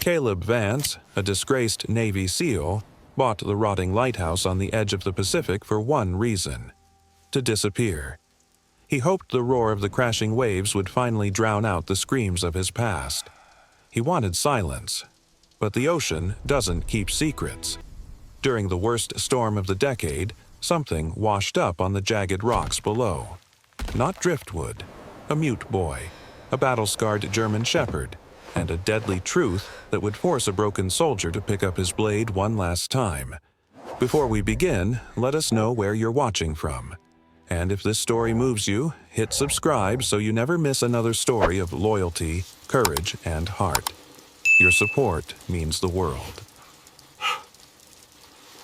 Caleb Vance, a disgraced Navy SEAL, bought the rotting lighthouse on the edge of the Pacific for one reason: to disappear. He hoped the roar of the crashing waves would finally drown out the screams of his past. He wanted silence, but the ocean doesn't keep secrets. During the worst storm of the decade, something washed up on the jagged rocks below. Not driftwood, a mute boy, a battle-scarred German shepherd, and a deadly truth that would force a broken soldier to pick up his blade one last time. Before we begin, let us know where you're watching from. And if this story moves you, hit subscribe so you never miss another story of loyalty, courage, and heart. Your support means the world.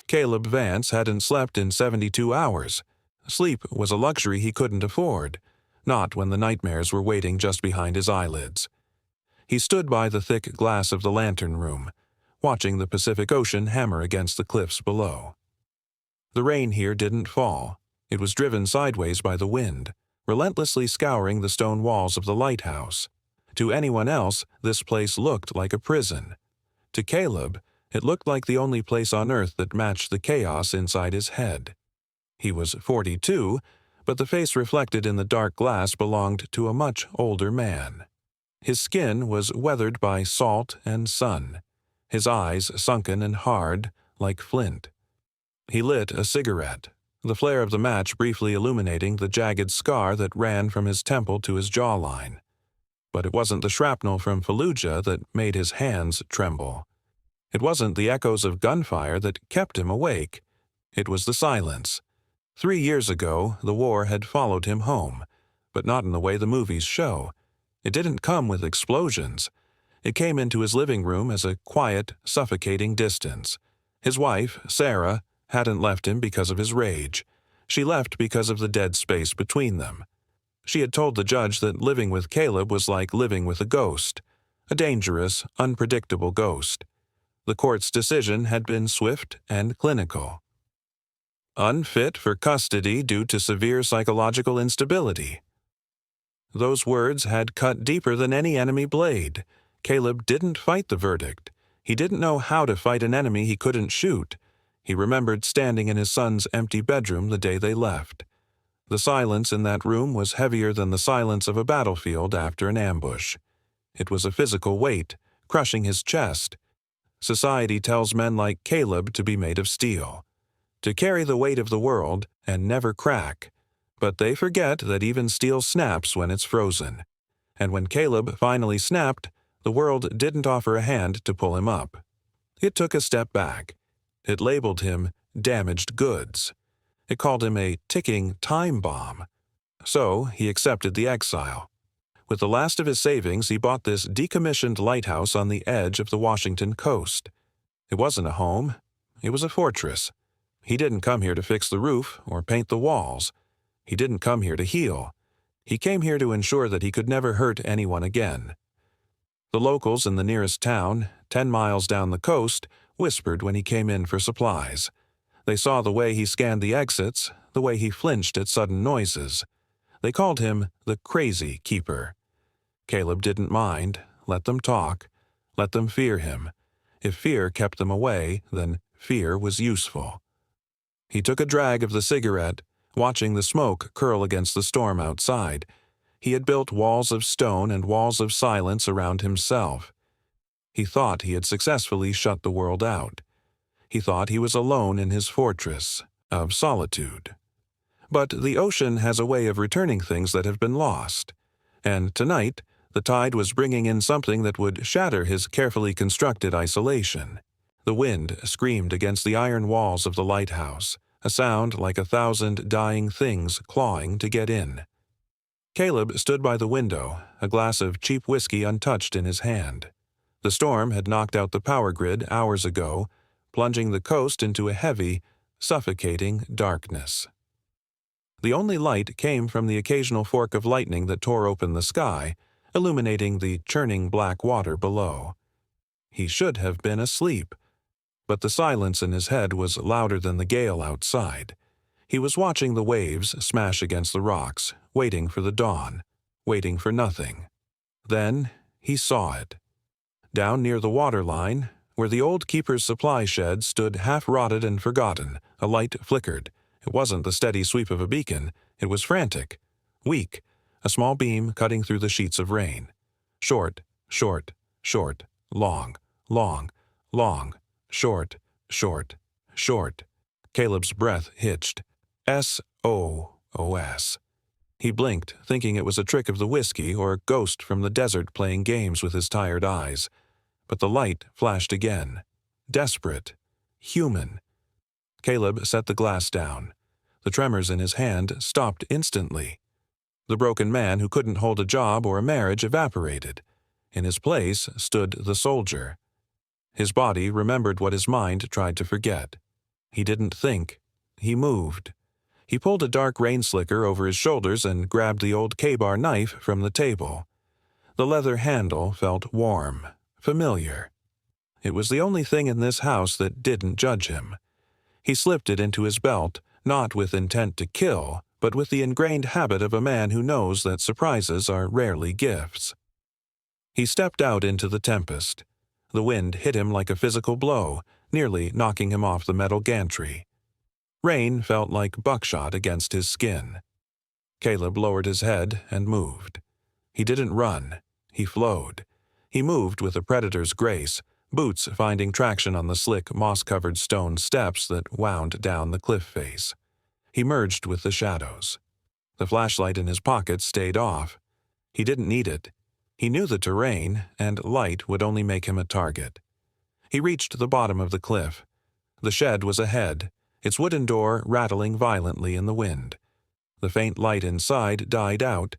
Caleb Vance hadn't slept in 72 hours. Sleep was a luxury he couldn't afford, not when the nightmares were waiting just behind his eyelids. He stood by the thick glass of the lantern room, watching the Pacific Ocean hammer against the cliffs below. The rain here didn't fall. It was driven sideways by the wind, relentlessly scouring the stone walls of the lighthouse. To anyone else, this place looked like a prison. To Caleb, it looked like the only place on earth that matched the chaos inside his head. He was 42, but the face reflected in the dark glass belonged to a much older man. His skin was weathered by salt and sun, his eyes sunken and hard like flint. He lit a cigarette, the flare of the match briefly illuminating the jagged scar that ran from his temple to his jawline. But it wasn't the shrapnel from Fallujah that made his hands tremble. It wasn't the echoes of gunfire that kept him awake. It was the silence. 3 years ago, the war had followed him home, but not in the way the movies show. It didn't come with explosions. It came into his living room as a quiet, suffocating distance. His wife, Sarah, hadn't left him because of his rage. She left because of the dead space between them. She had told the judge that living with Caleb was like living with a ghost, a dangerous, unpredictable ghost. The court's decision had been swift and clinical. Unfit for custody due to severe psychological instability. Those words had cut deeper than any enemy blade. Caleb didn't fight the verdict. He didn't know how to fight an enemy he couldn't shoot. He remembered standing in his son's empty bedroom the day they left. The silence in that room was heavier than the silence of a battlefield after an ambush. It was a physical weight, crushing his chest. Society tells men like Caleb to be made of steel, to carry the weight of the world and never crack. But they forget that even steel snaps when it's frozen. And when Caleb finally snapped, the world didn't offer a hand to pull him up. It took a step back. It labeled him damaged goods. It called him a ticking time bomb. So he accepted the exile. With the last of his savings, he bought this decommissioned lighthouse on the edge of the Washington coast. It wasn't a home. It was a fortress. He didn't come here to fix the roof or paint the walls. He didn't come here to heal. He came here to ensure that he could never hurt anyone again. The locals in the nearest town, 10 miles down the coast, whispered when he came in for supplies. They saw the way he scanned the exits, the way he flinched at sudden noises. They called him the Crazy Keeper. Caleb didn't mind. Let them talk. Let them fear him. If fear kept them away, then fear was useful. He took a drag of the cigarette, watching the smoke curl against the storm outside. He had built walls of stone and walls of silence around himself. He thought he had successfully shut the world out. He thought he was alone in his fortress of solitude. But the ocean has a way of returning things that have been lost. And tonight, the tide was bringing in something that would shatter his carefully constructed isolation. The wind screamed against the iron walls of the lighthouse, a sound like 1,000 dying things clawing to get in. Caleb stood by the window, a glass of cheap whiskey untouched in his hand. The storm had knocked out the power grid hours ago, plunging the coast into a heavy, suffocating darkness. The only light came from the occasional fork of lightning that tore open the sky, illuminating the churning black water below. He should have been asleep, but the silence in his head was louder than the gale outside. He was watching the waves smash against the rocks, waiting for the dawn, waiting for nothing. Then he saw it. Down near the water line, where the old keeper's supply shed stood half-rotted and forgotten, a light flickered. It wasn't the steady sweep of a beacon. It was frantic, weak, a small beam cutting through the sheets of rain. Short, short, short, long, long, long, short, short, short. Caleb's breath hitched. SOS. He blinked, thinking it was a trick of the whiskey or a ghost from the desert playing games with his tired eyes. But the light flashed again. Desperate. Human. Caleb set the glass down. The tremors in his hand stopped instantly. The broken man who couldn't hold a job or a marriage evaporated. In his place stood the soldier. His body remembered what his mind tried to forget. He didn't think. He moved. He pulled a dark rain slicker over his shoulders and grabbed the old K-bar knife from the table. The leather handle felt warm, familiar. It was the only thing in this house that didn't judge him. He slipped it into his belt, not with intent to kill, but with the ingrained habit of a man who knows that surprises are rarely gifts. He stepped out into the tempest. The wind hit him like a physical blow, nearly knocking him off the metal gantry. Rain felt like buckshot against his skin. Caleb lowered his head and moved. He didn't run. He flowed. He moved with a predator's grace, boots finding traction on the slick, moss-covered stone steps that wound down the cliff face. He merged with the shadows. The flashlight in his pocket stayed off. He didn't need it. He knew the terrain, and light would only make him a target. He reached the bottom of the cliff. The shed was ahead, its wooden door rattling violently in the wind. The faint light inside died out,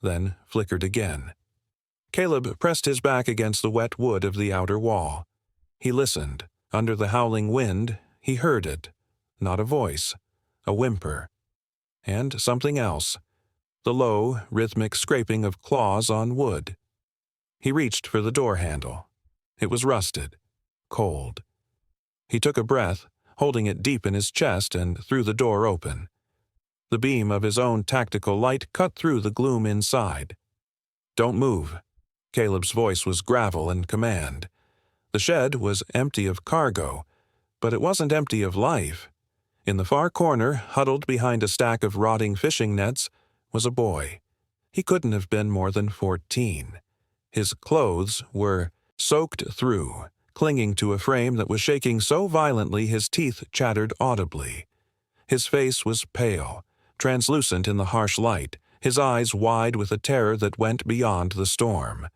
then flickered again. Caleb pressed his back against the wet wood of the outer wall. He listened. Under the howling wind, he heard it. Not a voice, a whimper. And something else. The low, rhythmic scraping of claws on wood. He reached for the door handle. It was rusted, cold. He took a breath, holding it deep in his chest, and threw the door open. The beam of his own tactical light cut through the gloom inside. "Don't move." Caleb's voice was gravel and command. The shed was empty of cargo, but it wasn't empty of life. In the far corner, huddled behind a stack of rotting fishing nets, was a boy. He couldn't have been more than 14. His clothes were soaked through, clinging to a frame that was shaking so violently his teeth chattered audibly. His face was pale, translucent in the harsh light, his eyes wide with a terror that went beyond the storm.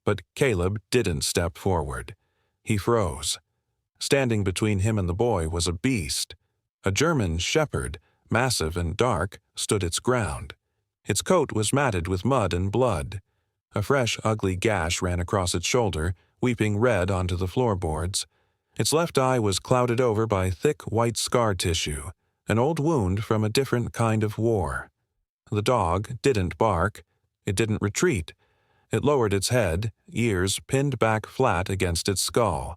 But Caleb didn't step forward. He froze. Standing between him and the boy was a beast. A German shepherd, massive and dark, stood its ground. Its coat was matted with mud and blood. A fresh, ugly gash ran across its shoulder, weeping red onto the floorboards. Its left eye was clouded over by thick white scar tissue, an old wound from a different kind of war. The dog didn't bark. It didn't retreat. It lowered its head, ears pinned back flat against its skull.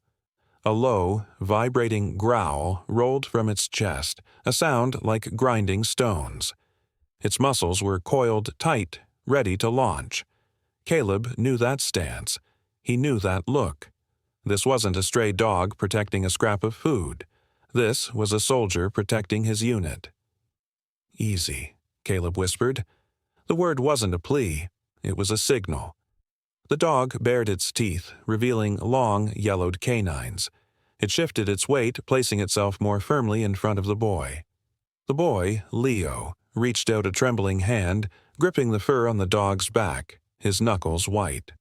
A low, vibrating growl rolled from its chest, a sound like grinding stones. Its muscles were coiled tight, ready to launch. Caleb knew that stance. He knew that look. This wasn't a stray dog protecting a scrap of food. This was a soldier protecting his unit. "Easy," Caleb whispered. The word wasn't a plea. It was a signal. The dog bared its teeth, revealing long, yellowed canines. It shifted its weight, placing itself more firmly in front of the boy. The boy, Leo, reached out a trembling hand, gripping the fur on the dog's back, his knuckles white.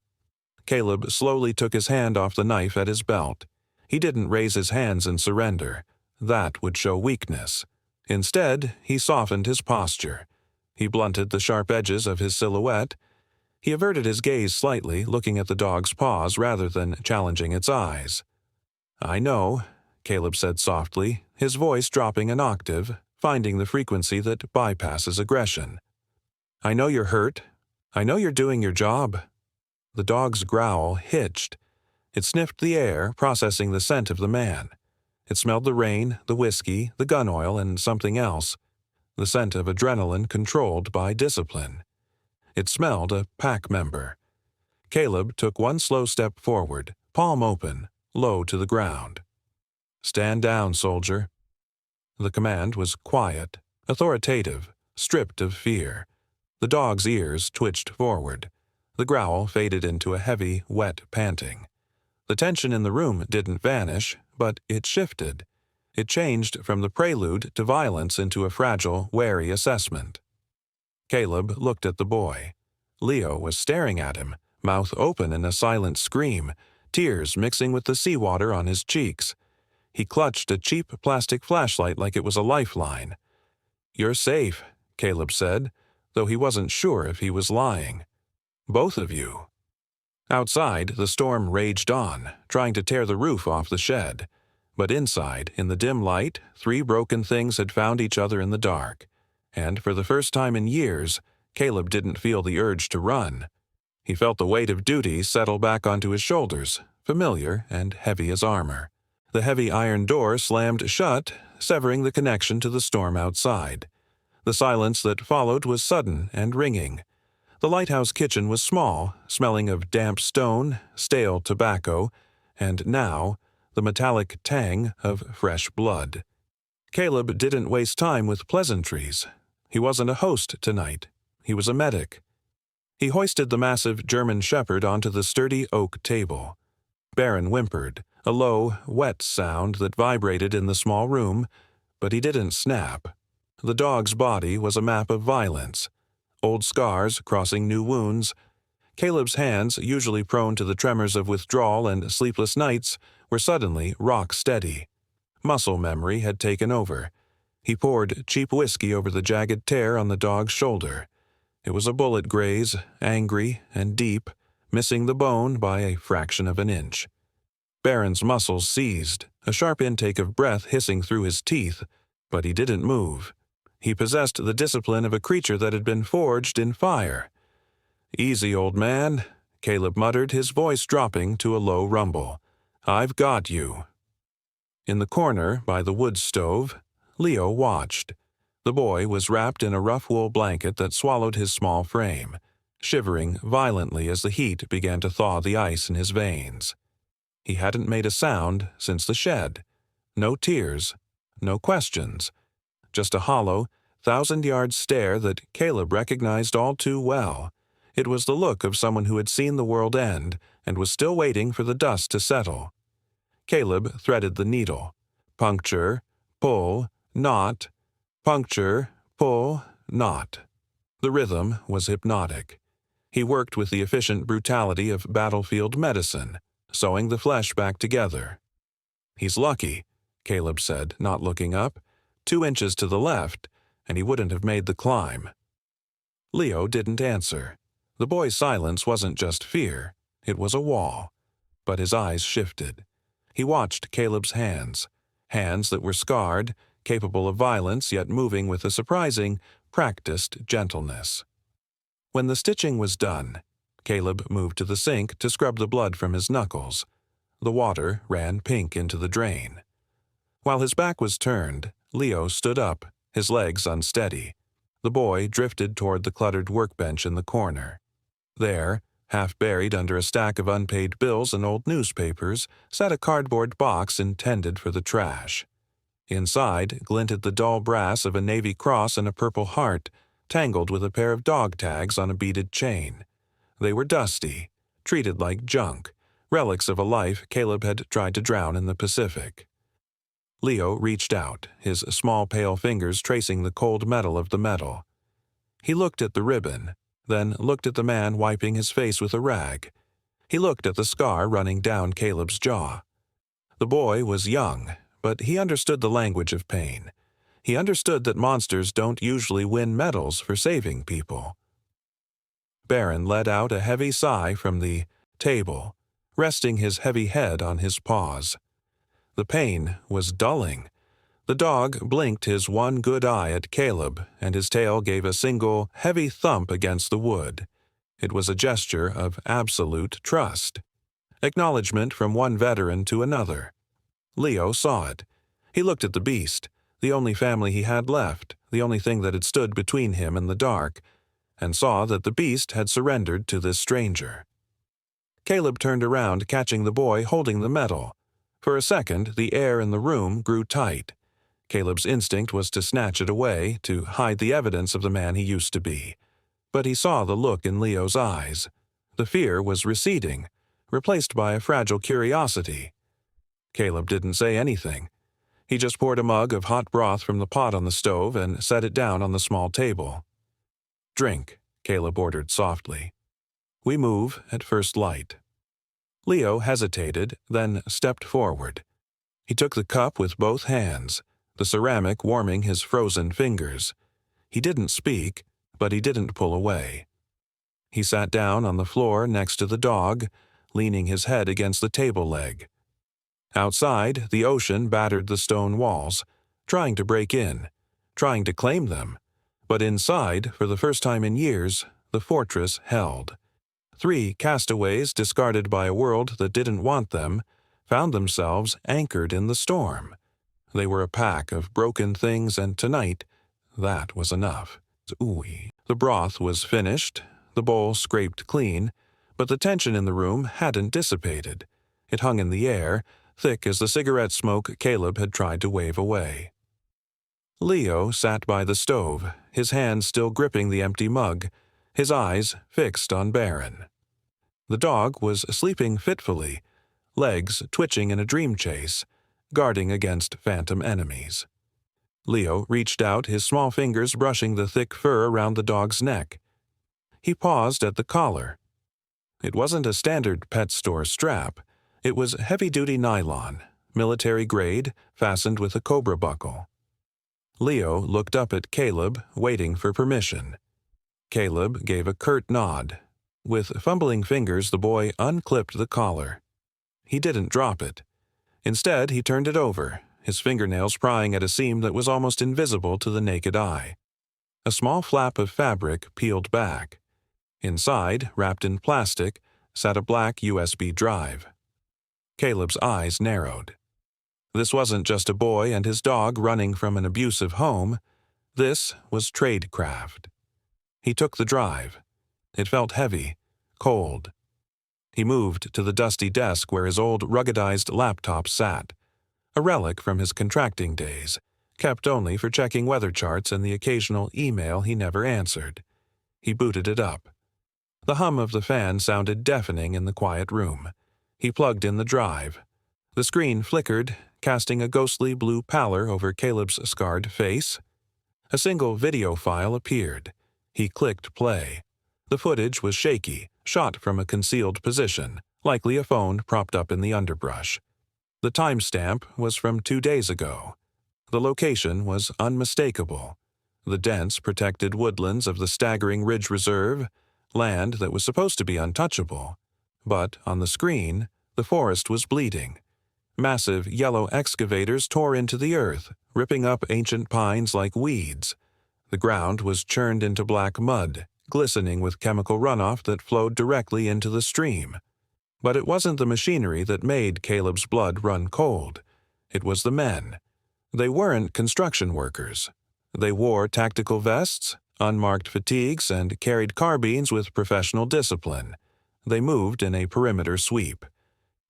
Caleb slowly took his hand off the knife at his belt. He didn't raise his hands in surrender. That would show weakness. Instead, he softened his posture. He blunted the sharp edges of his silhouette. He averted his gaze slightly, looking at the dog's paws rather than challenging its eyes. "I know," Caleb said softly, his voice dropping an octave, finding the frequency that bypasses aggression. "I know you're hurt. I know you're doing your job." The dog's growl hitched. It sniffed the air, processing the scent of the man. It smelled the rain, the whiskey, the gun oil, and something else. The scent of adrenaline controlled by discipline. It smelled a pack member. Caleb took one slow step forward, palm open, low to the ground. "Stand down, soldier." The command was quiet, authoritative, stripped of fear. The dog's ears twitched forward. The growl faded into a heavy, wet panting. The tension in the room didn't vanish, but it shifted. It changed from the prelude to violence into a fragile, wary assessment. Caleb looked at the boy. Leo was staring at him, mouth open in a silent scream, tears mixing with the seawater on his cheeks. He clutched a cheap plastic flashlight like it was a lifeline. "You're safe," Caleb said, though he wasn't sure if he was lying. "Both of you." Outside, the storm raged on, trying to tear the roof off the shed. But inside, in the dim light, three broken things had found each other in the dark. And for the first time in years, Caleb didn't feel the urge to run. He felt the weight of duty settle back onto his shoulders, familiar and heavy as armor. The heavy iron door slammed shut, severing the connection to the storm outside. The silence that followed was sudden and ringing. The Lighthouse kitchen was small, smelling of damp stone, stale tobacco, and now, the metallic tang of fresh blood. Caleb didn't waste time with pleasantries. He wasn't a host tonight. He was a medic. He hoisted the massive German shepherd onto the sturdy oak table. Baron whimpered, a low, wet sound that vibrated in the small room, but he didn't snap. The dog's body was a map of violence. Old scars crossing new wounds. Caleb's hands, usually prone to the tremors of withdrawal and sleepless nights, were suddenly rock-steady. Muscle memory had taken over. He poured cheap whiskey over the jagged tear on the dog's shoulder. It was a bullet graze, angry and deep, missing the bone by a fraction of an inch. Baron's muscles seized, a sharp intake of breath hissing through his teeth, but he didn't move. He possessed the discipline of a creature that had been forged in fire. "Easy, old man," Caleb muttered, his voice dropping to a low rumble. "I've got you." In the corner, by the wood stove, Leo watched. The boy was wrapped in a rough wool blanket that swallowed his small frame, shivering violently as the heat began to thaw the ice in his veins. He hadn't made a sound since the shed. No tears, no questions. Just a hollow, thousand-yard stare that Caleb recognized all too well. It was the look of someone who had seen the world end and was still waiting for the dust to settle. Caleb threaded the needle. Puncture, pull, knot. Puncture, pull, knot. The rhythm was hypnotic. He worked with the efficient brutality of battlefield medicine, sewing the flesh back together. "He's lucky," Caleb said, not looking up. 2 inches to the left, and he wouldn't have made the climb. Leo didn't answer. The boy's silence wasn't just fear, it was a wall. But his eyes shifted. He watched Caleb's hands that were scarred, capable of violence yet moving with a surprising, practiced gentleness. When the stitching was done, Caleb moved to the sink to scrub the blood from his knuckles. The water ran pink into the drain. While his back was turned, Leo stood up, his legs unsteady. The boy drifted toward the cluttered workbench in the corner. There, half buried under a stack of unpaid bills and old newspapers, sat a cardboard box intended for the trash. Inside glinted the dull brass of a Navy cross and a Purple Heart, tangled with a pair of dog tags on a beaded chain. They were dusty, treated like junk, relics of a life Caleb had tried to drown in the Pacific. Leo reached out, his small pale fingers tracing the cold metal of the metal. He looked at the ribbon, then looked at the man wiping his face with a rag. He looked at the scar running down Caleb's jaw. The boy was young, but he understood the language of pain. He understood that monsters don't usually win medals for saving people. Baron let out a heavy sigh from the table, resting his heavy head on his paws. The pain was dulling. The dog blinked his one good eye at Caleb, and his tail gave a single, heavy thump against the wood. It was a gesture of absolute trust. Acknowledgement from one veteran to another. Leo saw it. He looked at the beast, the only family he had left, the only thing that had stood between him and the dark, and saw that the beast had surrendered to this stranger. Caleb turned around, catching the boy holding the metal. For a second, the air in the room grew tight. Caleb's instinct was to snatch it away, to hide the evidence of the man he used to be. But he saw the look in Leo's eyes. The fear was receding, replaced by a fragile curiosity. Caleb didn't say anything. He just poured a mug of hot broth from the pot on the stove and set it down on the small table. "Drink," Caleb ordered softly. "We move at first light." Leo hesitated, then stepped forward. He took the cup with both hands, the ceramic warming his frozen fingers. He didn't speak, but he didn't pull away. He sat down on the floor next to the dog, leaning his head against the table leg. Outside, the ocean battered the stone walls, trying to break in, trying to claim them. But inside, for the first time in years, the fortress held. 3 castaways discarded by a world that didn't want them found themselves anchored in the storm. They were a pack of broken things, and tonight, that was enough. Ooey. The broth was finished, the bowl scraped clean, but the tension in the room hadn't dissipated. It hung in the air, thick as the cigarette smoke Caleb had tried to wave away. Leo sat by the stove, his hands still gripping the empty mug, his eyes fixed on Baron. The dog was sleeping fitfully, legs twitching in a dream chase, guarding against phantom enemies. Leo reached out, his small fingers brushing the thick fur around the dog's neck. He paused at the collar. It wasn't a standard pet store strap. It was heavy-duty nylon, military grade, fastened with a cobra buckle. Leo looked up at Caleb, waiting for permission. Caleb gave a curt nod. With fumbling fingers, the boy unclipped the collar. He didn't drop it. Instead, he turned it over, his fingernails prying at a seam that was almost invisible to the naked eye. A small flap of fabric peeled back. Inside, wrapped in plastic, sat a black USB drive. Caleb's eyes narrowed. This wasn't just a boy and his dog running from an abusive home. This was tradecraft. He took the drive. It felt heavy, cold. He moved to the dusty desk where his old ruggedized laptop sat, a relic from his contracting days, kept only for checking weather charts and the occasional email he never answered. He booted it up. The hum of the fan sounded deafening in the quiet room. He plugged in the drive. The screen flickered, casting a ghostly blue pallor over Caleb's scarred face. A single video file appeared. He clicked play. The footage was shaky, shot from a concealed position, likely a phone propped up in the underbrush. The timestamp was from 2 days ago. The location was unmistakable. The dense, protected woodlands of the staggering Ridge Reserve, land that was supposed to be untouchable. But on the screen, the forest was bleeding. Massive yellow excavators tore into the earth, ripping up ancient pines like weeds. The ground was churned into black mud, glistening with chemical runoff that flowed directly into the stream. But it wasn't the machinery that made Caleb's blood run cold. It was the men. They weren't construction workers. They wore tactical vests, unmarked fatigues, and carried carbines with professional discipline. They moved in a perimeter sweep.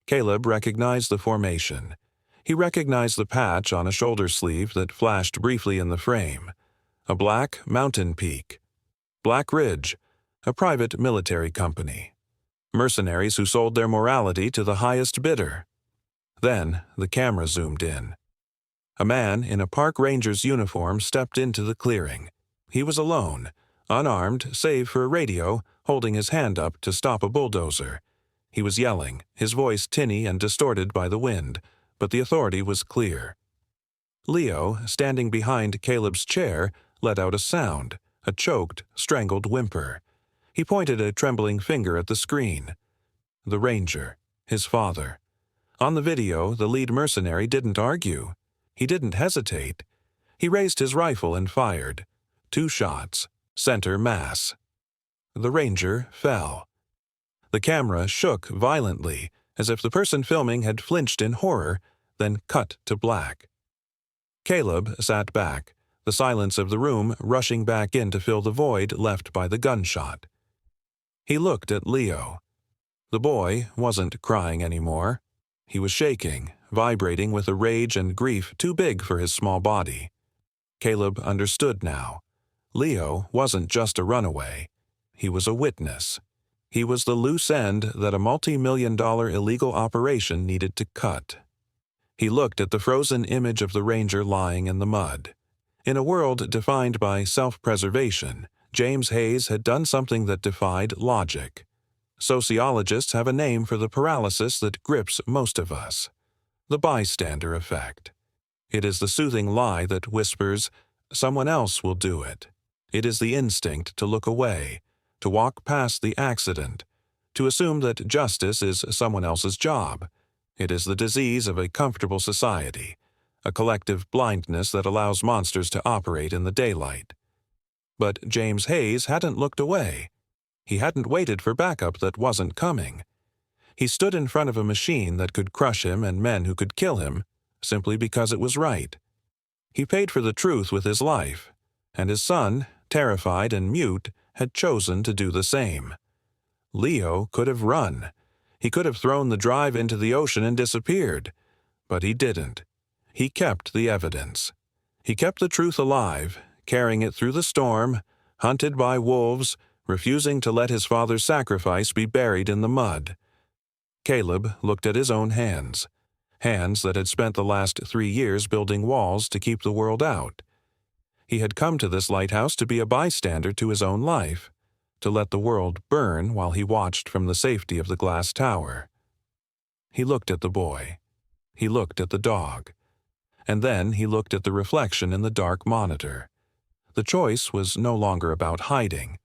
Caleb recognized the formation. He recognized the patch on a shoulder sleeve that flashed briefly in the frame. A black mountain peak. Black Ridge, a private military company. Mercenaries who sold their morality to the highest bidder. Then the camera zoomed in. A man in a park ranger's uniform stepped into the clearing. He was alone, unarmed save for a radio, holding his hand up to stop a bulldozer. He was yelling, his voice tinny and distorted by the wind, but the authority was clear. Leo, standing behind Caleb's chair, let out a sound, a choked, strangled whimper. He pointed a trembling finger at the screen. The ranger, his father. On the video, the lead mercenary didn't argue. He didn't hesitate. He raised his rifle and fired. 2 shots, center mass. The ranger fell. The camera shook violently, as if the person filming had flinched in horror, then cut to black. Caleb sat back, the silence of the room rushing back in to fill the void left by the gunshot. He looked at Leo. The boy wasn't crying anymore. He was shaking, vibrating with a rage and grief too big for his small body. Caleb understood now. Leo wasn't just a runaway. He was a witness. He was the loose end that a multi-million-dollar illegal operation needed to cut. He looked at the frozen image of the ranger lying in the mud. In a world defined by self-preservation, James Hayes had done something that defied logic. Sociologists have a name for the paralysis that grips most of us: the bystander effect. It is the soothing lie that whispers, "Someone else will do it." It is the instinct to look away, to walk past the accident, to assume that justice is someone else's job. It is the disease of a comfortable society, a collective blindness that allows monsters to operate in the daylight. But James Hayes hadn't looked away. He hadn't waited for backup that wasn't coming. He stood in front of a machine that could crush him and men who could kill him, simply because it was right. He paid for the truth with his life, and his son, terrified and mute, had chosen to do the same. Leo could have run. He could have thrown the drive into the ocean and disappeared, but he didn't. He kept the evidence. He kept the truth alive, carrying it through the storm, hunted by wolves, refusing to let his father's sacrifice be buried in the mud. Caleb looked at his own hands that had spent the last 3 years building walls to keep the world out. He had come to this lighthouse to be a bystander to his own life, to let the world burn while he watched from the safety of the glass tower. He looked at the boy. He looked at the dog. And then he looked at the reflection in the dark monitor. The choice was no longer about hiding.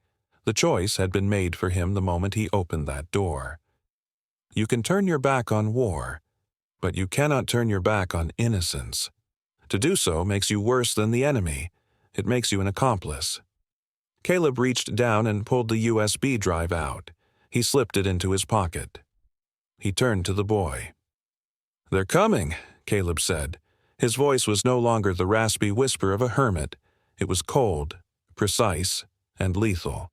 The choice had been made for him the moment he opened that door. You can turn your back on war, but you cannot turn your back on innocence. To do so makes you worse than the enemy. It makes you an accomplice. Caleb reached down and pulled the USB drive out. He slipped it into his pocket. He turned to the boy. "They're coming," Caleb said. His voice was no longer the raspy whisper of a hermit. It was cold, precise, and lethal.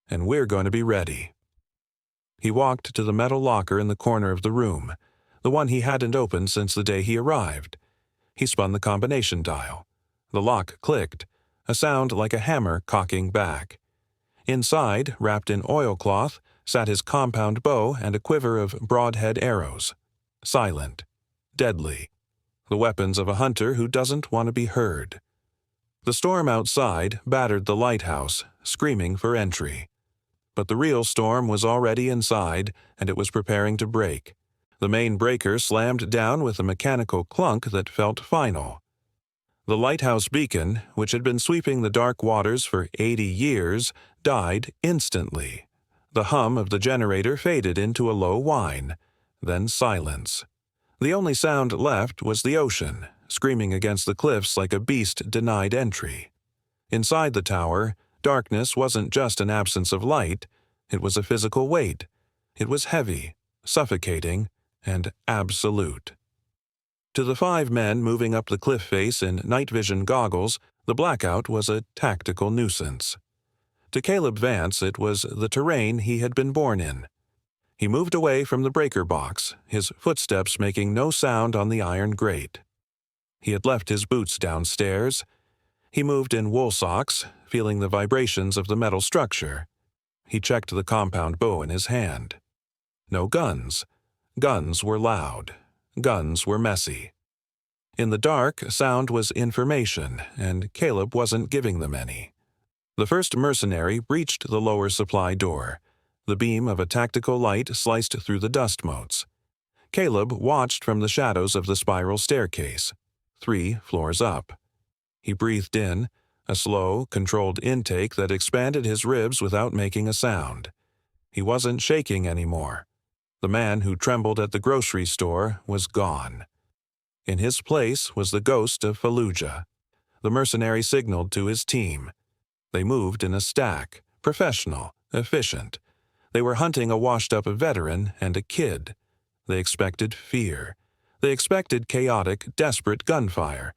"And we're going to be ready." He walked to the metal locker in the corner of the room, the one he hadn't opened since the day he arrived. He spun the combination dial. The lock clicked, a sound like a hammer cocking back. Inside, wrapped in oilcloth, sat his compound bow and a quiver of broadhead arrows. Silent. Deadly. The weapons of a hunter who doesn't want to be heard. The storm outside battered the lighthouse, screaming for entry. But the real storm was already inside, and it was preparing to break. The main breaker slammed down with a mechanical clunk that felt final. The lighthouse beacon, which had been sweeping the dark waters for 80 years, died instantly. The hum of the generator faded into a low whine, then silence. The only sound left was the ocean, screaming against the cliffs like a beast denied entry. Inside the tower, darkness wasn't just an absence of light, it was a physical weight. It was heavy, suffocating, and absolute. To the 5 men moving up the cliff face in night vision goggles, the blackout was a tactical nuisance. To Caleb Vance, it was the terrain he had been born in. He moved away from the breaker box, his footsteps making no sound on the iron grate. He had left his boots downstairs. He moved in wool socks, feeling the vibrations of the metal structure. He checked the compound bow in his hand. No guns. Guns were loud. Guns were messy. In the dark, sound was information, and Caleb wasn't giving them any. The first mercenary breached the lower supply door. The beam of a tactical light sliced through the dust motes. Caleb watched from the shadows of the spiral staircase, 3 floors up. He breathed in, a slow, controlled intake that expanded his ribs without making a sound. He wasn't shaking anymore. The man who trembled at the grocery store was gone. In his place was the ghost of Fallujah. The mercenary signaled to his team. They moved in a stack, professional, efficient. They were hunting a washed-up veteran and a kid. They expected fear. They expected chaotic, desperate gunfire.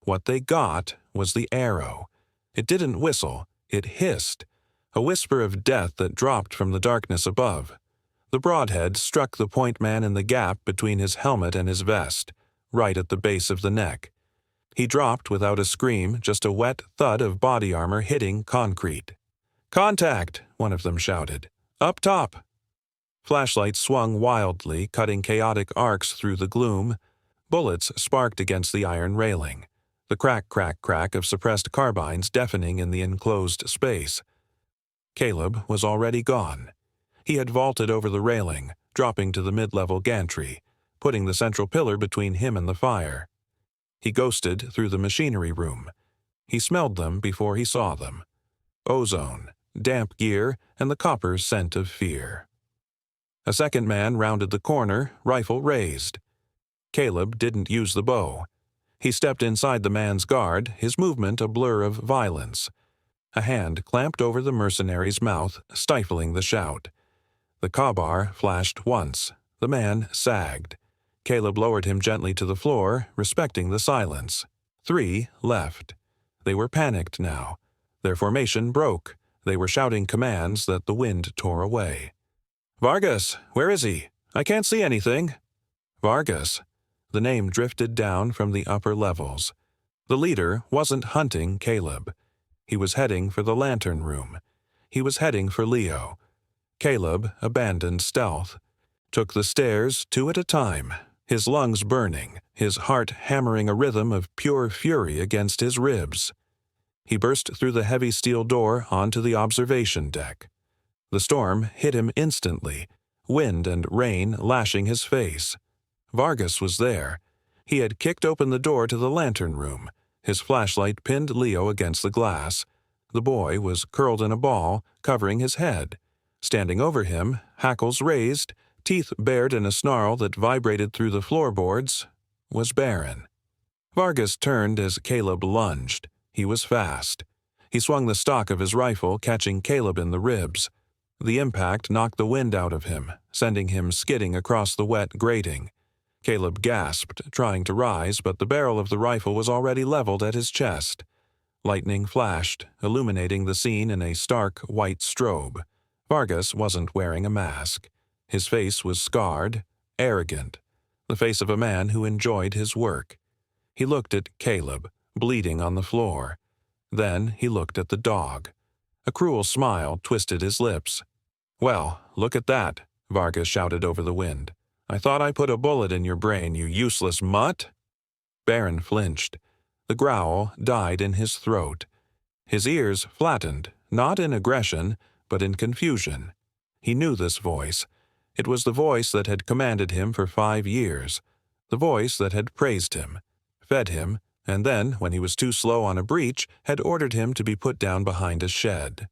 What they got was the arrow. It didn't whistle, it hissed. A whisper of death that dropped from the darkness above. The broadhead struck the point man in the gap between his helmet and his vest, right at the base of the neck. He dropped without a scream, just a wet thud of body armor hitting concrete. "Contact!" one of them shouted. "Up top!" Flashlights swung wildly, cutting chaotic arcs through the gloom. Bullets sparked against the iron railing, the crack, crack, crack of suppressed carbines deafening in the enclosed space. Caleb was already gone. He had vaulted over the railing, dropping to the mid-level gantry, putting the central pillar between him and the fire. He ghosted through the machinery room. He smelled them before he saw them. Ozone, damp gear, and the copper scent of fear. A second man rounded the corner, rifle raised. Caleb didn't use the bow. He stepped inside the man's guard, his movement a blur of violence. A hand clamped over the mercenary's mouth, stifling the shout. The Kabar flashed once. The man sagged. Caleb lowered him gently to the floor, respecting the silence. 3 left. They were panicked now. Their formation broke. They were shouting commands that the wind tore away. "Vargas, where is he? I can't see anything." Vargas. The name drifted down from the upper levels. The leader wasn't hunting Caleb. He was heading for the lantern room. He was heading for Leo. Caleb abandoned stealth, took the stairs 2 at a time, his lungs burning, his heart hammering a rhythm of pure fury against his ribs. He burst through the heavy steel door onto the observation deck. The storm hit him instantly, wind and rain lashing his face. Vargas was there. He had kicked open the door to the lantern room. His flashlight pinned Leo against the glass. The boy was curled in a ball, covering his head. Standing over him, hackles raised, teeth bared in a snarl that vibrated through the floorboards, was Baron. Vargas turned as Caleb lunged. He was fast. He swung the stock of his rifle, catching Caleb in the ribs. The impact knocked the wind out of him, sending him skidding across the wet grating. Caleb gasped, trying to rise, but the barrel of the rifle was already leveled at his chest. Lightning flashed, illuminating the scene in a stark white strobe. Vargas wasn't wearing a mask. His face was scarred, arrogant, the face of a man who enjoyed his work. He looked at Caleb, bleeding on the floor. Then he looked at the dog. A cruel smile twisted his lips. "Well, look at that," Vargas shouted over the wind. "I thought I put a bullet in your brain, you useless mutt." Baron flinched. The growl died in his throat. His ears flattened, not in aggression, but in confusion. He knew this voice. It was the voice that had commanded him for 5 years, the voice that had praised him, fed him, and then, when he was too slow on a breach, had ordered him to be put down behind a shed.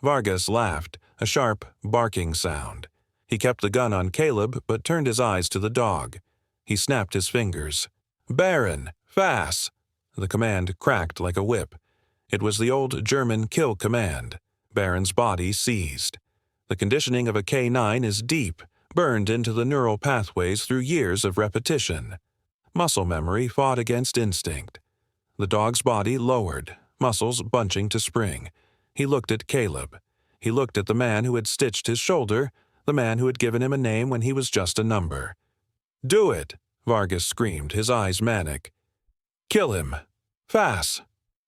Vargas laughed, a sharp, barking sound. He kept the gun on Caleb, but turned his eyes to the dog. He snapped his fingers. "Baron! Fass!" The command cracked like a whip. It was the old German kill command. Baron's body seized. The conditioning of a K9 is deep, burned into the neural pathways through years of repetition. Muscle memory fought against instinct. The dog's body lowered, muscles bunching to spring. He looked at Caleb. He looked at the man who had stitched his shoulder, the man who had given him a name when he was just a number. "Do it!" Vargas screamed, his eyes manic. "Kill him! Fass!"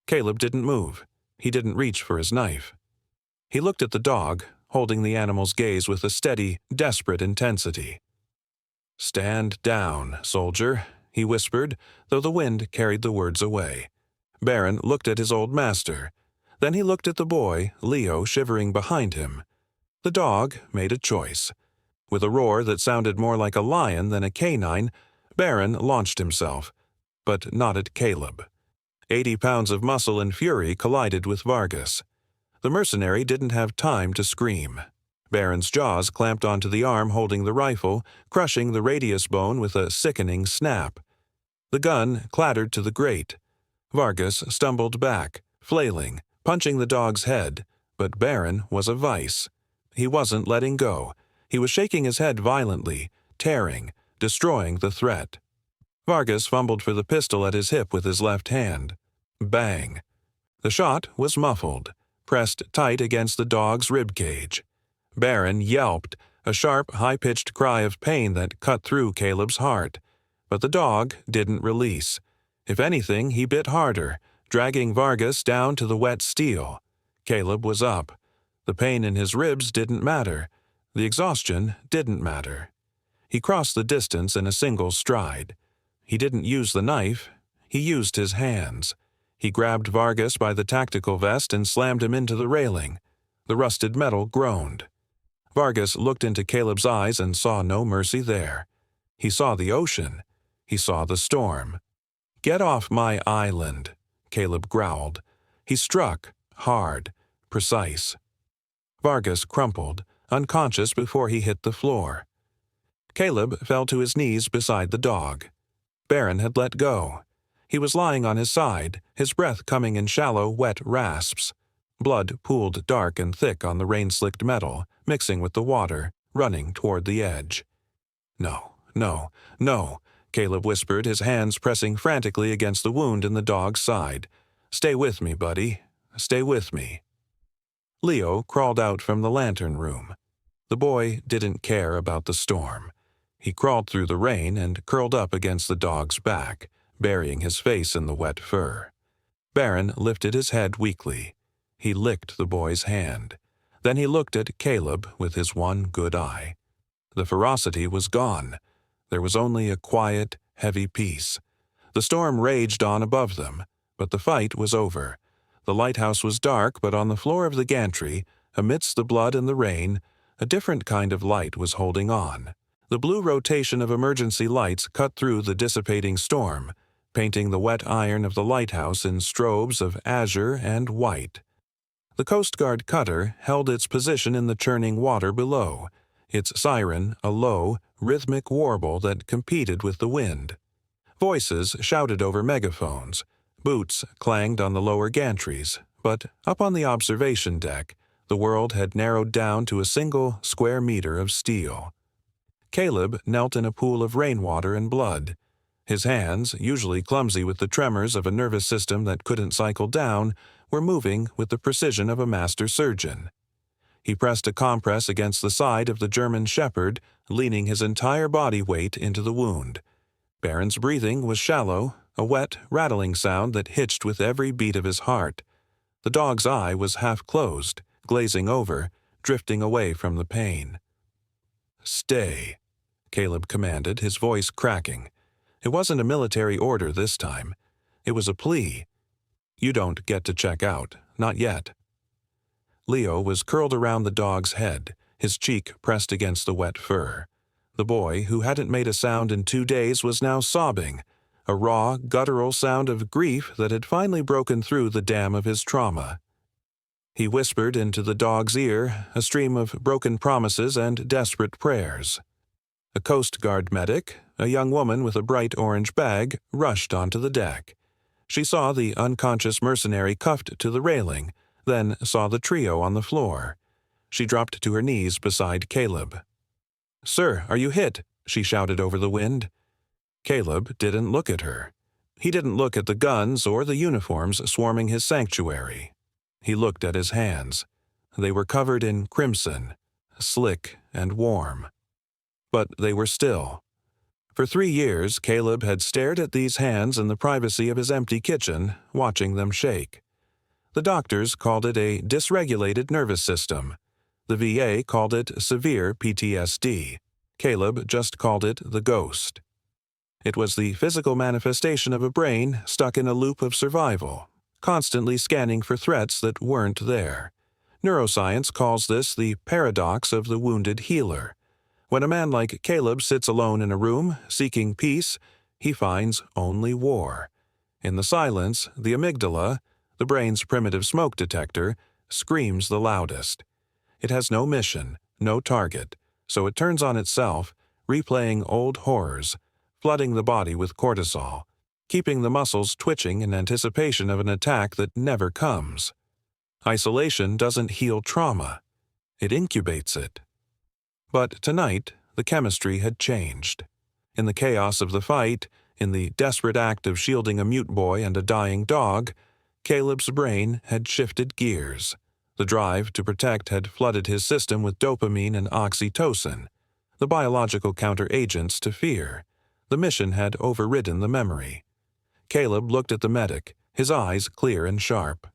Caleb didn't move. He didn't reach for his knife. He looked at the dog, holding the animal's gaze with a steady, desperate intensity. "Stand down, soldier," he whispered, though the wind carried the words away. Baron looked at his old master. Then he looked at the boy, Leo, shivering behind him. The dog made a choice. With a roar that sounded more like a lion than a canine, Baron launched himself, but not at Caleb. 80 pounds of muscle and fury collided with Vargas. The mercenary didn't have time to scream. Baron's jaws clamped onto the arm holding the rifle, crushing the radius bone with a sickening snap. The gun clattered to the grate. Vargas stumbled back, flailing, punching the dog's head, but Baron was a vice. He wasn't letting go. He was shaking his head violently, tearing, destroying the threat. Vargas fumbled for the pistol at his hip with his left hand. Bang. The shot was muffled, pressed tight against the dog's ribcage. Baron yelped, a sharp, high-pitched cry of pain that cut through Caleb's heart. But the dog didn't release. If anything, he bit harder, dragging Vargas down to the wet steel. Caleb was up. The pain in his ribs didn't matter. The exhaustion didn't matter. He crossed the distance in a single stride. He didn't use the knife. He used his hands. He grabbed Vargas by the tactical vest and slammed him into the railing. The rusted metal groaned. Vargas looked into Caleb's eyes and saw no mercy there. He saw the ocean. He saw the storm. "Get off my island," Caleb growled. He struck, hard, precise. Vargas crumpled, unconscious before he hit the floor. Caleb fell to his knees beside the dog. Baron had let go. He was lying on his side, his breath coming in shallow, wet rasps. Blood pooled dark and thick on the rain-slicked metal, mixing with the water, running toward the edge. "No, no, no," Caleb whispered, his hands pressing frantically against the wound in the dog's side. "Stay with me, buddy. Stay with me." Leo crawled out from the lantern room. The boy didn't care about the storm. He crawled through the rain and curled up against the dog's back, burying his face in the wet fur. Baron lifted his head weakly. He licked the boy's hand. Then he looked at Caleb with his one good eye. The ferocity was gone. There was only a quiet, heavy peace. The storm raged on above them, but the fight was over. The lighthouse was dark, but on the floor of the gantry, amidst the blood and the rain, a different kind of light was holding on. The blue rotation of emergency lights cut through the dissipating storm, painting the wet iron of the lighthouse in strobes of azure and white. The Coast Guard cutter held its position in the churning water below, its siren a low, rhythmic warble that competed with the wind. Voices shouted over megaphones. Boots clanged on the lower gantries, but up on the observation deck, the world had narrowed down to a single square meter of steel. Caleb knelt in a pool of rainwater and blood. His hands, usually clumsy with the tremors of a nervous system that couldn't cycle down, were moving with the precision of a master surgeon. He pressed a compress against the side of the German shepherd, leaning his entire body weight into the wound. Baron's breathing was shallow, a wet, rattling sound that hitched with every beat of his heart. The dog's eye was half closed, glazing over, drifting away from the pain. "Stay," Caleb commanded, his voice cracking. It wasn't a military order this time. It was a plea. "You don't get to check out, not yet." Leo was curled around the dog's head, his cheek pressed against the wet fur. The boy, who hadn't made a sound in 2 days, was now sobbing, a raw, guttural sound of grief that had finally broken through the dam of his trauma. He whispered into the dog's ear, a stream of broken promises and desperate prayers. A Coast Guard medic, a young woman with a bright orange bag, rushed onto the deck. She saw the unconscious mercenary cuffed to the railing, then saw the trio on the floor. She dropped to her knees beside Caleb. "Sir, are you hit?" she shouted over the wind. Caleb didn't look at her. He didn't look at the guns or the uniforms swarming his sanctuary. He looked at his hands. They were covered in crimson, slick and warm. But they were still. For 3 years, Caleb had stared at these hands in the privacy of his empty kitchen, watching them shake. The doctors called it a dysregulated nervous system. The VA called it severe PTSD. Caleb just called it the ghost. It was the physical manifestation of a brain stuck in a loop of survival, constantly scanning for threats that weren't there. Neuroscience calls this the paradox of the wounded healer. When a man like Caleb sits alone in a room, seeking peace, he finds only war. In the silence, the amygdala, the brain's primitive smoke detector, screams the loudest. It has no mission, no target, so it turns on itself, replaying old horrors, flooding the body with cortisol, keeping the muscles twitching in anticipation of an attack that never comes. Isolation doesn't heal trauma. It incubates it. But tonight, the chemistry had changed. In the chaos of the fight, in the desperate act of shielding a mute boy and a dying dog, Caleb's brain had shifted gears. The drive to protect had flooded his system with dopamine and oxytocin, the biological counteragents to fear. The mission had overridden the memory. Caleb looked at the medic, his eyes clear and sharp.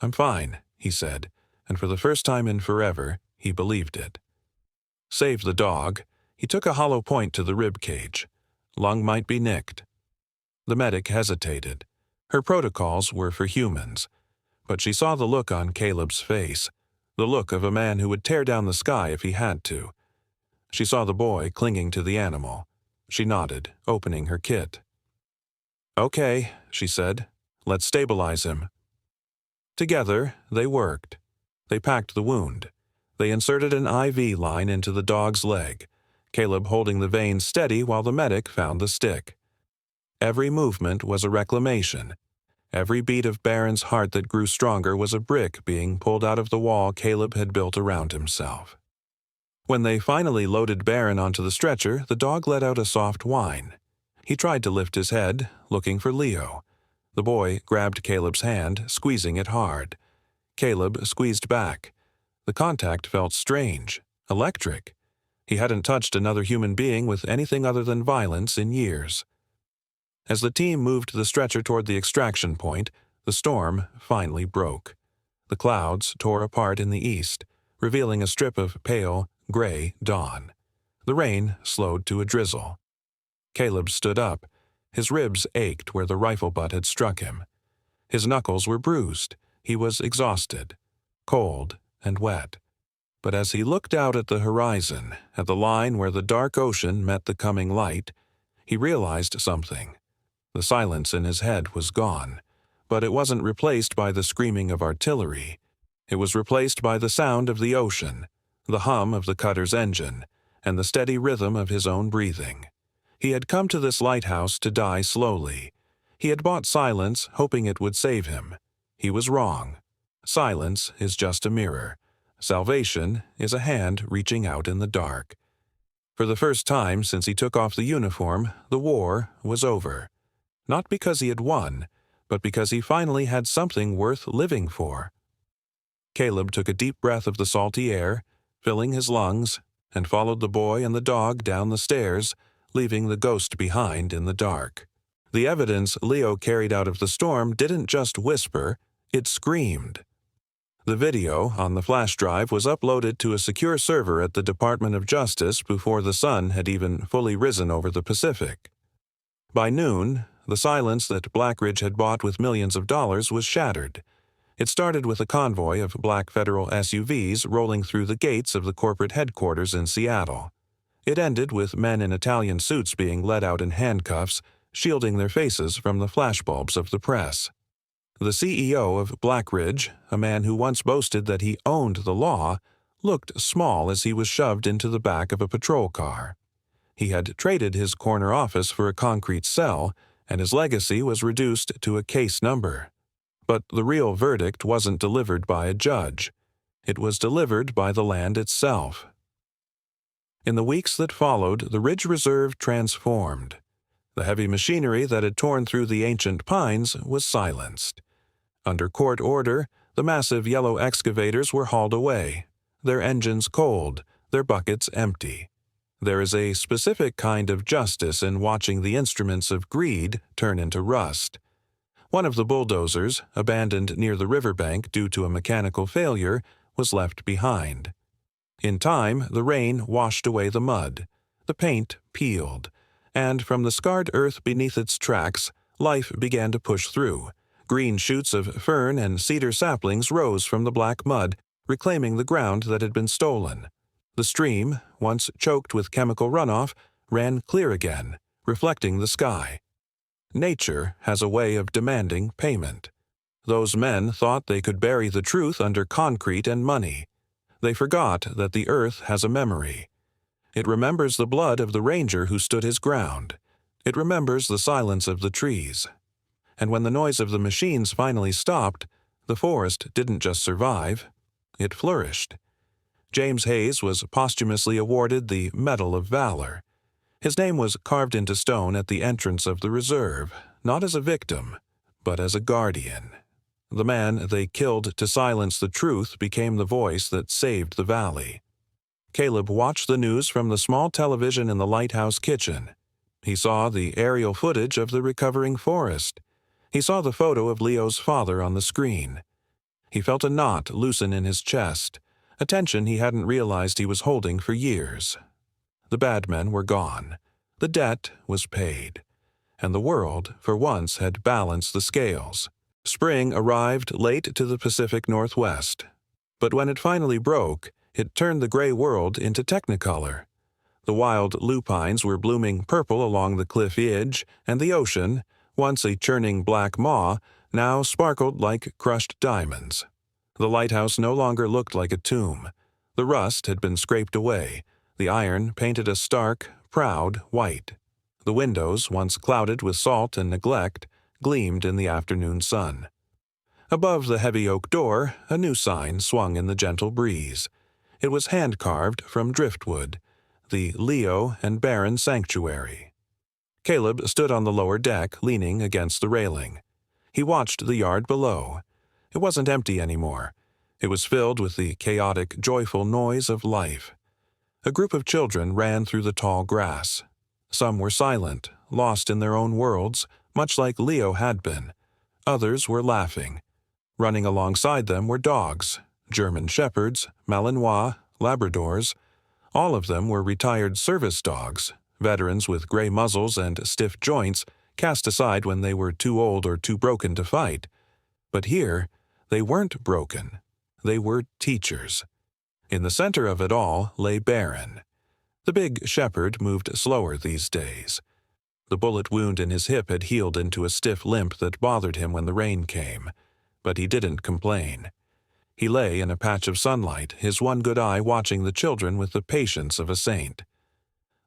"I'm fine," he said, and for the first time in forever, he believed it. Save the dog. He took a hollow point to the rib cage. Lung might be nicked. The medic hesitated. Her protocols were for humans, but she saw the look on Caleb's face, the look of a man who would tear down the sky if he had to. She saw the boy clinging to the animal. She nodded, opening her kit. "Okay," she said. "Let's stabilize him." Together, they worked. They packed the wound. They inserted an IV line into the dog's leg, Caleb holding the vein steady while the medic found the stick. Every movement was a reclamation. Every beat of Barron's heart that grew stronger was a brick being pulled out of the wall Caleb had built around himself. When they finally loaded Barron onto the stretcher, the dog let out a soft whine. He tried to lift his head, looking for Leo. The boy grabbed Caleb's hand, squeezing it hard. Caleb squeezed back. The contact felt strange, electric. He hadn't touched another human being with anything other than violence in years. As the team moved the stretcher toward the extraction point, the storm finally broke. The clouds tore apart in the east, revealing a strip of pale, gray dawn. The rain slowed to a drizzle. Caleb stood up. His ribs ached where the rifle butt had struck him. His knuckles were bruised. He was exhausted, cold and wet. But as he looked out at the horizon, at the line where the dark ocean met the coming light, he realized something. The silence in his head was gone, but it wasn't replaced by the screaming of artillery. It was replaced by the sound of the ocean, the hum of the cutter's engine, and the steady rhythm of his own breathing. He had come to this lighthouse to die slowly. He had bought silence, hoping it would save him. He was wrong. Silence is just a mirror. Salvation is a hand reaching out in the dark. For the first time since he took off the uniform, the war was over. Not because he had won, but because he finally had something worth living for. Caleb took a deep breath of the salty air, filling his lungs, and followed the boy and the dog down the stairs, leaving the ghost behind in the dark. The evidence Leo carried out of the storm didn't just whisper, it screamed. The video on the flash drive was uploaded to a secure server at the Department of Justice before the sun had even fully risen over the Pacific. By noon, the silence that Blackridge had bought with millions of dollars was shattered. It started with a convoy of black federal SUVs rolling through the gates of the corporate headquarters in Seattle. It ended with men in Italian suits being led out in handcuffs, shielding their faces from the flashbulbs of the press. The CEO of Blackridge, a man who once boasted that he owned the law, looked small as he was shoved into the back of a patrol car. He had traded his corner office for a concrete cell, and his legacy was reduced to a case number. But the real verdict wasn't delivered by a judge. It was delivered by the land itself. In the weeks that followed, the Ridge Reserve transformed. The heavy machinery that had torn through the ancient pines was silenced. Under court order, the massive yellow excavators were hauled away, their engines cold, their buckets empty. There is a specific kind of justice in watching the instruments of greed turn into rust. One of the bulldozers, abandoned near the riverbank due to a mechanical failure, was left behind. In time, the rain washed away the mud. The paint peeled, and from the scarred earth beneath its tracks, life began to push through. Green shoots of fern and cedar saplings rose from the black mud, reclaiming the ground that had been stolen. The stream, once choked with chemical runoff, ran clear again, reflecting the sky. Nature has a way of demanding payment. Those men thought they could bury the truth under concrete and money. They forgot that the earth has a memory. It remembers the blood of the ranger who stood his ground. It remembers the silence of the trees. And when the noise of the machines finally stopped, the forest didn't just survive, it flourished. James Hayes was posthumously awarded the Medal of Valor. His name was carved into stone at the entrance of the reserve, not as a victim, but as a guardian. The man they killed to silence the truth became the voice that saved the valley. Caleb watched the news from the small television in the Lighthouse kitchen. He saw the aerial footage of the recovering forest. He saw the photo of Leo's father on the screen. He felt a knot loosen in his chest, a tension he hadn't realized he was holding for years. The bad men were gone. The debt was paid. And the world, for once, had balanced the scales. Spring arrived late to the Pacific Northwest. But when it finally broke, it turned the gray world into technicolor. The wild lupines were blooming purple along the cliff edge, and the ocean, once a churning black maw, now sparkled like crushed diamonds. The lighthouse no longer looked like a tomb. The rust had been scraped away, the iron painted a stark, proud white. The windows, once clouded with salt and neglect, gleamed in the afternoon sun. Above the heavy oak door, a new sign swung in the gentle breeze. It was hand-carved from driftwood, the Leo and Baron Sanctuary. Caleb stood on the lower deck, leaning against the railing. He watched the yard below. It wasn't empty anymore. It was filled with the chaotic, joyful noise of life. A group of children ran through the tall grass. Some were silent, lost in their own worlds, much like Leo had been. Others were laughing. Running alongside them were dogs, German shepherds, Malinois, Labradors. All of them were retired service dogs, veterans with gray muzzles and stiff joints, cast aside when they were too old or too broken to fight. But here, they weren't broken. They were teachers. In the center of it all lay Baron. The big shepherd moved slower these days. The bullet wound in his hip had healed into a stiff limp that bothered him when the rain came. But he didn't complain. He lay in a patch of sunlight, his one good eye watching the children with the patience of a saint.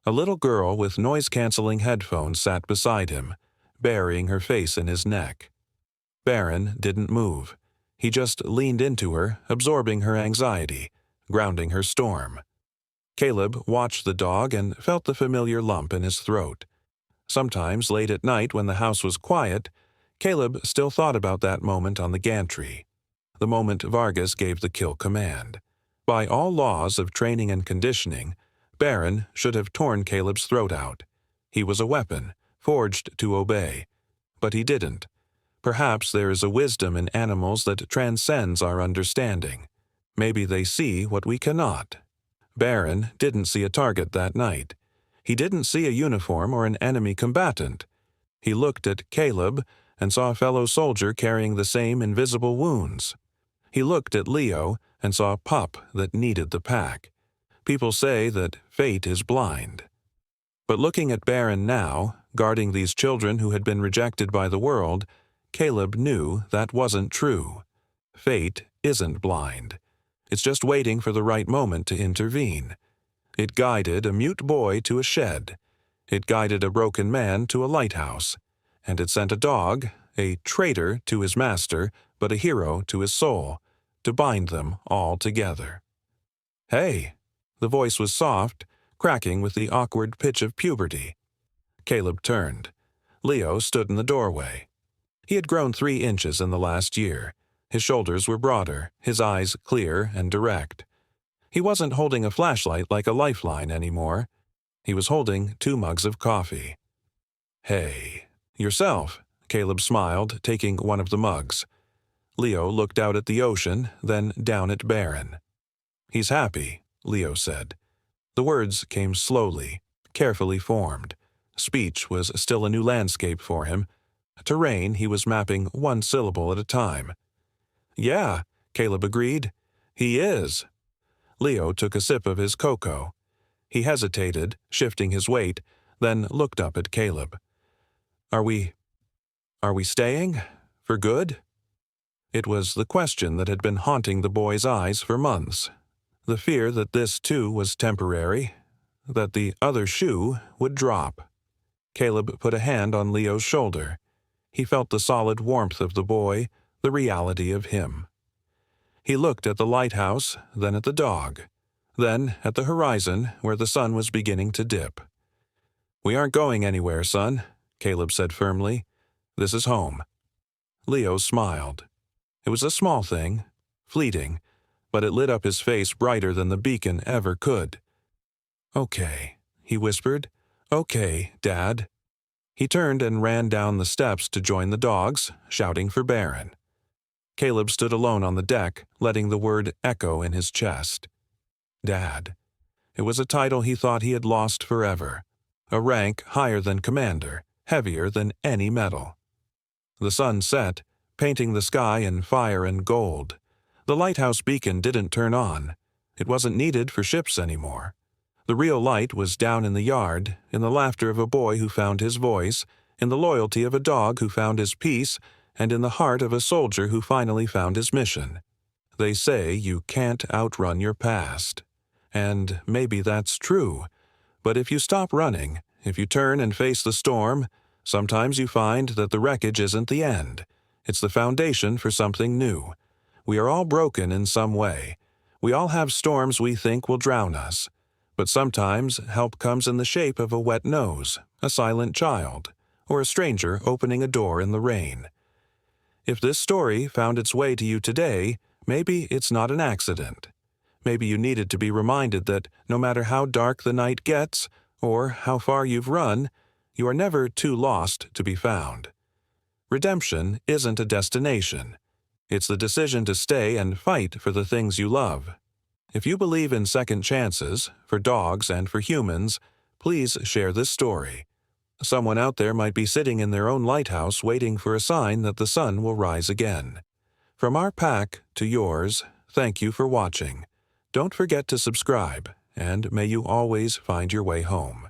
A little girl with noise-canceling headphones sat beside him, burying her face in his neck. Baron didn't move. He just leaned into her, absorbing her anxiety, grounding her storm. Caleb watched the dog and felt the familiar lump in his throat. Sometimes, late at night when the house was quiet, Caleb still thought about that moment on the gantry, the moment Vargas gave the kill command. By all laws of training and conditioning, Baron should have torn Caleb's throat out. He was a weapon, forged to obey. But he didn't. Perhaps there is a wisdom in animals that transcends our understanding. Maybe they see what we cannot. Baron didn't see a target that night. He didn't see a uniform or an enemy combatant. He looked at Caleb and saw a fellow soldier carrying the same invisible wounds. He looked at Leo and saw a pup that needed the pack. People say that fate is blind. But looking at Baron now, guarding these children who had been rejected by the world, Caleb knew that wasn't true. Fate isn't blind. It's just waiting for the right moment to intervene. It guided a mute boy to a shed. It guided a broken man to a lighthouse. And it sent a dog, a traitor to his master, but a hero to his soul, to bind them all together. "Hey!" The voice was soft, cracking with the awkward pitch of puberty. Caleb turned. Leo stood in the doorway. He had grown 3 inches in the last year. His shoulders were broader, his eyes clear and direct. He wasn't holding a flashlight like a lifeline anymore. He was holding 2 mugs of coffee. "Hey, yourself," Caleb smiled, taking one of the mugs. Leo looked out at the ocean, then down at Baron. "He's happy," Leo said. The words came slowly, carefully formed. Speech was still a new landscape for him. Terrain he was mapping 1 syllable at a time. "Yeah," Caleb agreed. "He is." Leo took a sip of his cocoa. He hesitated, shifting his weight, then looked up at Caleb. Are we staying? For good?" It was the question that had been haunting the boy's eyes for months. The fear that this, too, was temporary, that the other shoe would drop. Caleb put a hand on Leo's shoulder. He felt the solid warmth of the boy, the reality of him. He looked at the lighthouse, then at the dog, then at the horizon where the sun was beginning to dip. "We aren't going anywhere, son," Caleb said firmly. "This is home." Leo smiled. It was a small thing, fleeting, but it lit up his face brighter than the beacon ever could. "Okay," he whispered. "Okay, Dad." He turned and ran down the steps to join the dogs, shouting for Baron. Caleb stood alone on the deck, letting the word echo in his chest. Dad. It was a title he thought he had lost forever, a rank higher than commander, heavier than any medal. The sun set, painting the sky in fire and gold. The lighthouse beacon didn't turn on. It wasn't needed for ships anymore. The real light was down in the yard, in the laughter of a boy who found his voice, in the loyalty of a dog who found his peace, and in the heart of a soldier who finally found his mission. They say you can't outrun your past. And maybe that's true. But if you stop running, if you turn and face the storm, sometimes you find that the wreckage isn't the end. It's the foundation for something new. We are all broken in some way. We all have storms we think will drown us. But sometimes help comes in the shape of a wet nose, a silent child, or a stranger opening a door in the rain. If this story found its way to you today, maybe it's not an accident. Maybe you needed to be reminded that no matter how dark the night gets, or how far you've run, you are never too lost to be found. Redemption isn't a destination. It's the decision to stay and fight for the things you love. If you believe in second chances, for dogs and for humans, please share this story. Someone out there might be sitting in their own lighthouse waiting for a sign that the sun will rise again. From our pack to yours, thank you for watching. Don't forget to subscribe, and may you always find your way home.